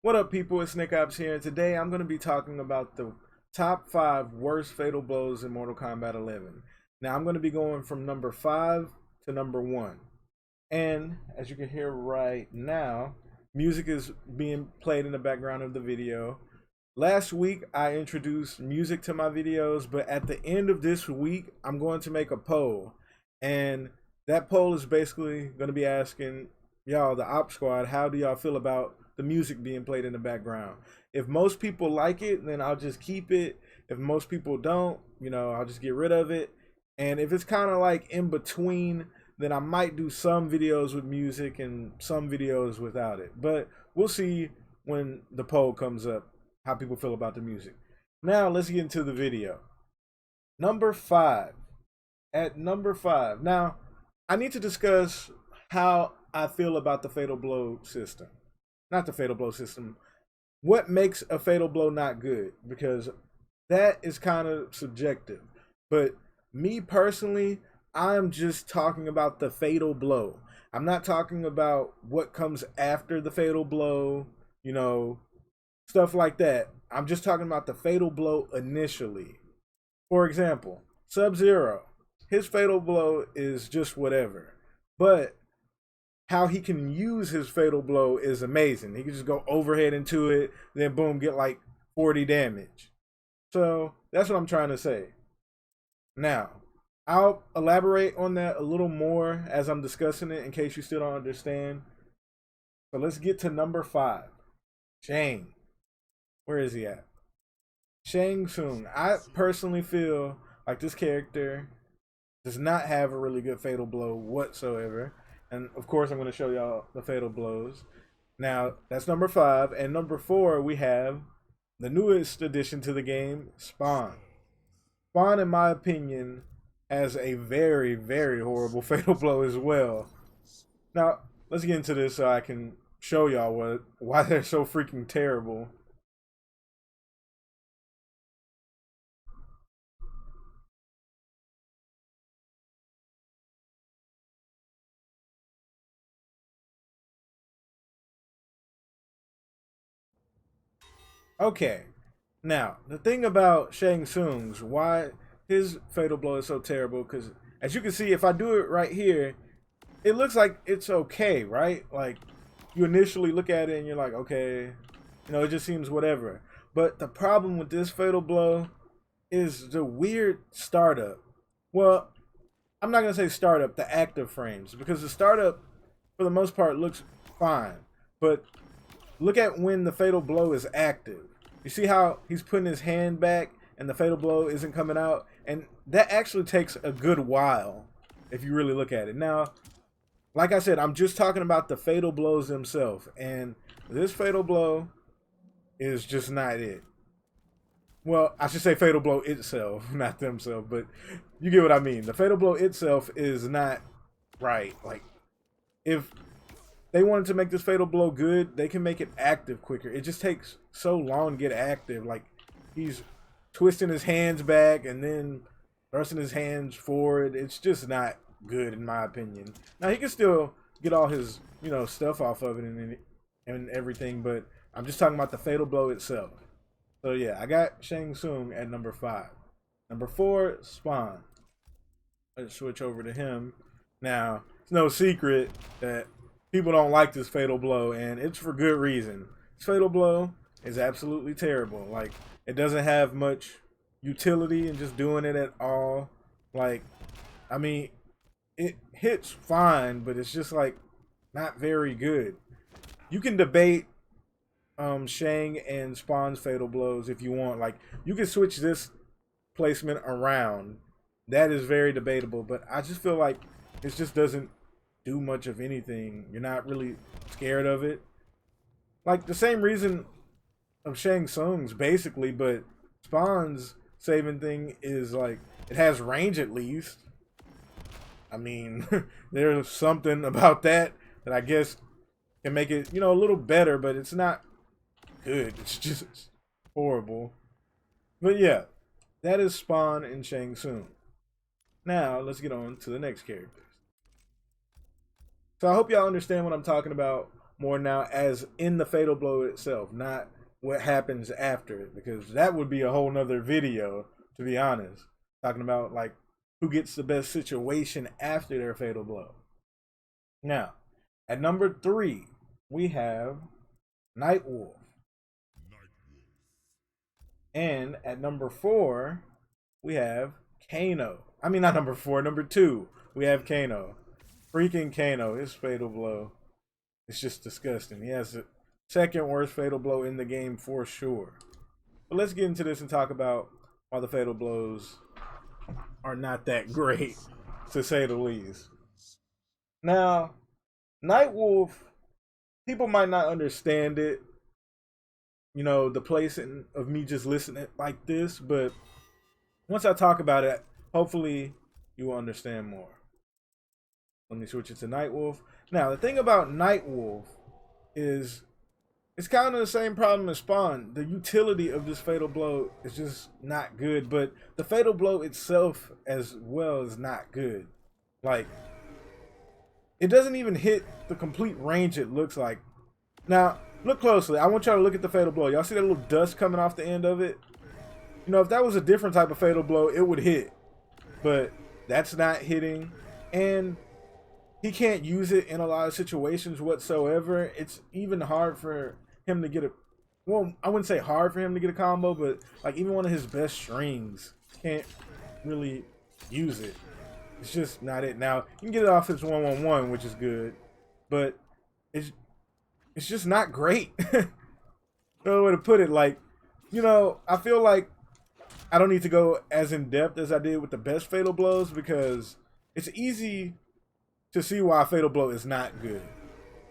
What up, people? It's Nickopz here, and today I'm going to be talking about the top 5 worst fatal blows in Mortal Kombat 11. Now, I'm going to be going from number 5 to number 1. And as you can hear right now, music is being played in the background of the video. Last week, I introduced music to my videos, but at the end of this week, I'm going to make a poll. And that poll is basically going to be asking y'all, the Op Squad, how do y'all feel about the music being played in the background? If most people like it, then I'll just keep it. If most people don't, I'll just get rid of it. And if it's kind of like in between, then I might do some videos with music and some videos without it. But we'll see when the poll comes up how people feel about the music. Now let's get into the video. Number 5. At number 5. Now, I need to discuss how I feel about the fatal blow system. Not the fatal blow system. What makes a fatal blow not good? Because that is kind of subjective. But me personally, I'm just talking about the fatal blow. I'm not talking about what comes after the fatal blow, stuff like that. I'm just talking about the fatal blow initially. For example, Sub-Zero, his fatal blow is just whatever. But how he can use his fatal blow is amazing. He can just go overhead into it, then boom, get like 40 damage. So that's what I'm trying to say. Now, I'll elaborate on that a little more as I'm discussing it in case you still don't understand. So let's get to number 5. Shang. Where is he at? Shang Tsung. I personally feel like this character does not have a really good fatal blow whatsoever. And of course, I'm going to show y'all the fatal blows. Now, that's number 5. And number 4, we have the newest addition to the game, Spawn. Spawn, in my opinion, has a very, very horrible fatal blow as well. Now, let's get into this so I can show y'all why they're so freaking terrible. Okay, now the thing about Shang Tsung's why his fatal blow is so terrible, because as you can see, if I do it right here, it looks like it's okay, right? Like you initially look at it and you're like, okay, it just seems whatever. But the problem with this fatal blow is the weird startup. Well, I'm not gonna say startup, the active frames, because the startup for the most part looks fine, but look at when the fatal blow is active. You see how he's putting his hand back and the fatal blow isn't coming out? And that actually takes a good while if you really look at it. Now, like I said, I'm just talking about the fatal blows themselves. And this fatal blow is just not it. Well, I should say fatal blow itself, not themselves, but you get what I mean. The fatal blow itself is not right. Like, if they wanted to make this fatal blow good, they can make it active quicker. It just takes so long to get active. Like, he's twisting his hands back and then thrusting his hands forward. It's just not good in my opinion. Now, he can still get all his, stuff off of it and everything, but I'm just talking about the fatal blow itself. So yeah, I got Shang Tsung at number 5. Number 4, Spawn. Let's switch over to him. Now, it's no secret that people don't like this fatal blow, and it's for good reason. This fatal blow is absolutely terrible. Like, it doesn't have much utility in just doing it at all. Like, I mean, it hits fine, but it's just like not very good. You can debate Shang and Spawn's fatal blows if you want. Like, you can switch this placement around. That is very debatable, but I just feel like it just doesn't do much of anything. You're not really scared of it. Like the same reason of Shang Tsung's basically, but Spawn's saving thing is like it has range at least. I mean, there's something about that I guess can make it, a little better, but it's not good. It's just horrible. But yeah, that is Spawn and Shang Tsung. Now, let's get on to the next characters. So I hope y'all understand what I'm talking about more now as in the fatal blow itself, not what happens after it, because that would be a whole nother video, to be honest, talking about like who gets the best situation after their fatal blow. Now, at number 3, we have Nightwolf. And at number 4, we have Kano. I mean, not number 4, number 2, we have Kano. Freaking Kano, his fatal blow. It's just disgusting. He has the second worst fatal blow in the game for sure. But let's get into this and talk about why the fatal blows are not that great, to say the least. Now, Nightwolf, people might not understand it, you know, the place of me just listening like this, but once I talk about it, hopefully you will understand more. Let me switch it to Nightwolf. Now, the thing about Nightwolf is it's kind of the same problem as Spawn. The utility of this fatal blow is just not good, but the fatal blow itself as well is not good. Like, it doesn't even hit the complete range it looks like. Now, look closely. I want y'all to look at the fatal blow. Y'all see that little dust coming off the end of it? You know, if that was a different type of fatal blow, it would hit. But that's not hitting. And he can't use it in a lot of situations whatsoever. It's even hard for him to get a... Well, I wouldn't say hard for him to get a combo, but like even one of his best strings can't really use it. It's just not it. Now, you can get it off his 1-1-1, which is good. But it's just not great. No way to put it. Like, you know, I feel like I don't need to go as in depth as I did with the best fatal blows, because it's easy to see why fatal blow is not good.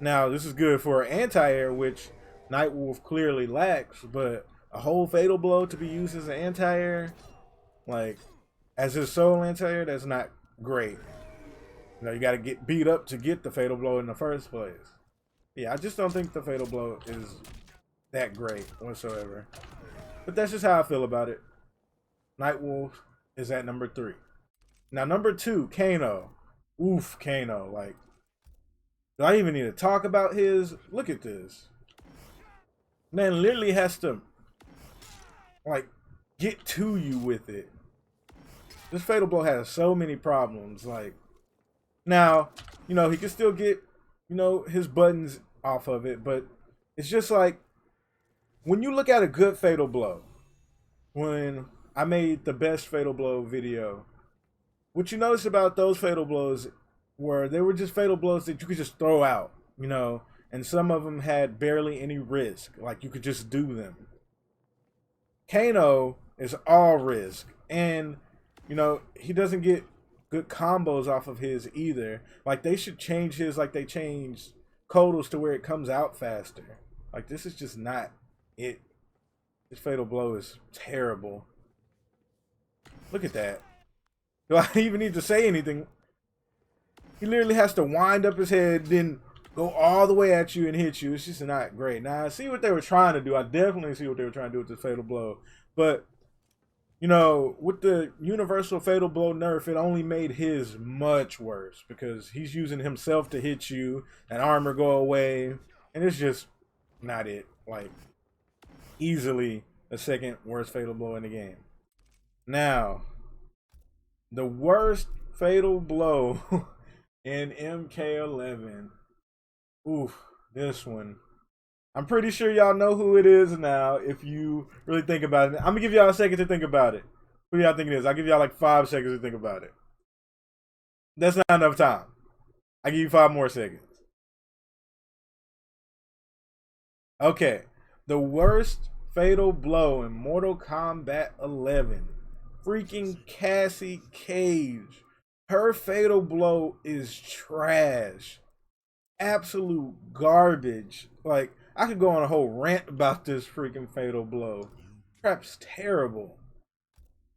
Now, this is good for anti-air, which Nightwolf clearly lacks, but a whole fatal blow to be used as an anti-air, like as his sole anti-air, that's not great. You know, you got to get beat up to get the fatal blow in the first place. Yeah, I just don't think the fatal blow is that great whatsoever. But that's just how I feel about it. Nightwolf is at number 3. Now, number 2, Kano. Oof, Kano. Like, do I even need to talk about his? Look at this. Man literally has to, like, get to you with it. This fatal blow has so many problems. Like, now, you know, he can still get, you know, his buttons off of it, but it's just like, when you look at a good fatal blow, when I made the best fatal blow video, what you notice about those fatal blows were they were just fatal blows that you could just throw out, you know, and some of them had barely any risk, like you could just do them. Kano is all risk, and you know, he doesn't get good combos off of his either. Like, they should change his like they changed Kodal's to where it comes out faster. Like, this is just not it. This fatal blow is terrible. Look at that. Do I even need to say anything? He literally has to wind up his head, then go all the way at you and hit you. It's just not great. Now, I see what they were trying to do. I definitely see what they were trying to do with this fatal blow. But, you know, with the universal fatal blow nerf, it only made his much worse, because he's using himself to hit you and armor go away. And it's just not it. Like, easily the second worst fatal blow in the game. Now, the worst fatal blow in MK11. Oof, this one. I'm pretty sure y'all know who it is now if you really think about it. I'm gonna give y'all a second to think about it. Who do y'all think it is? I'll give y'all like 5 seconds to think about it. That's not enough time. I give you 5 more seconds. Okay. The worst fatal blow in Mortal Kombat 11. Freaking Cassie Cage. Her fatal blow is trash. Absolute garbage. Like, I could go on a whole rant about this freaking fatal blow. Crap's terrible.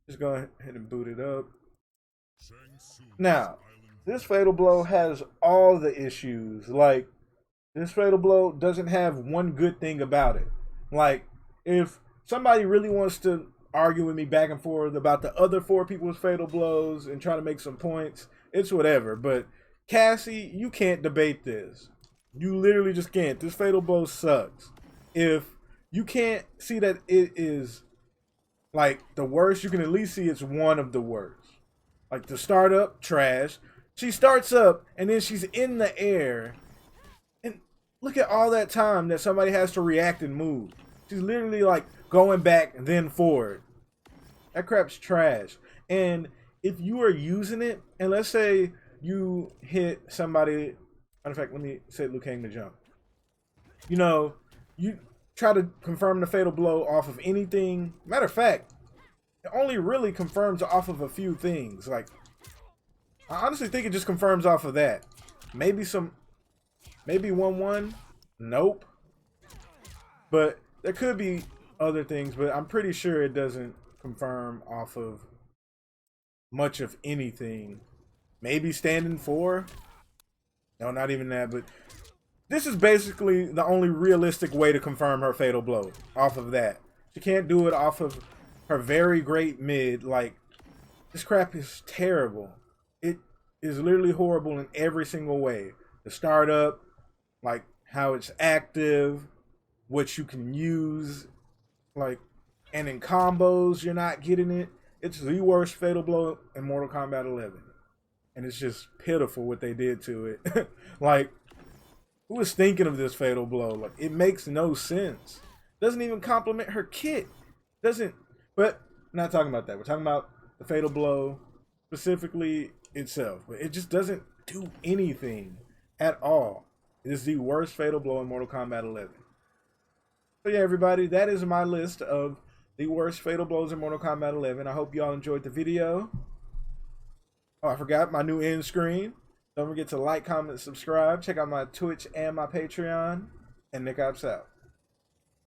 Just go ahead and boot it up. Now, this fatal blow has all the issues. Like, this fatal blow doesn't have one good thing about it. Like, if somebody really wants to argue with me back and forth about the other 4 people's fatal blows and try to make some points, it's whatever. But Cassie, you can't debate this. You literally just can't. This fatal blow sucks. If you can't see that it is like the worst, you can at least see it's one of the worst. Like the startup, trash. She starts up and then she's in the air. And look at all that time that somebody has to react and move. She's literally like going back and then forward. That crap's trash. And if you are using it, and let's say you hit somebody, matter of fact, let me say Liu Kang to jump. You know, you try to confirm the fatal blow off of anything. Matter of fact, it only really confirms off of a few things. Like, I honestly think it just confirms off of that. Maybe 1-1. Nope. But there could be other things, but I'm pretty sure it doesn't confirm off of much of anything. Maybe standing 4. No, not even that, but this is basically the only realistic way to confirm her fatal blow off of that. She can't do it off of her very great mid. Like, this crap is terrible. It is literally horrible in every single way. The startup, like how it's active, what you can use, like, and in combos, you're not getting it. It's the worst fatal blow in Mortal Kombat 11. And it's just pitiful what they did to it. Like, who was thinking of this fatal blow? Like, it makes no sense. Doesn't even complement her kit. Doesn't, but we're not talking about that. We're talking about the fatal blow specifically itself. But it just doesn't do anything at all. It is the worst fatal blow in Mortal Kombat 11. So yeah, everybody, that is my list of the worst fatal blows in Mortal Kombat 11. I hope you all enjoyed the video. Oh, I forgot my new end screen. Don't forget to like, comment, subscribe. Check out my Twitch and my Patreon. And Nickopz out.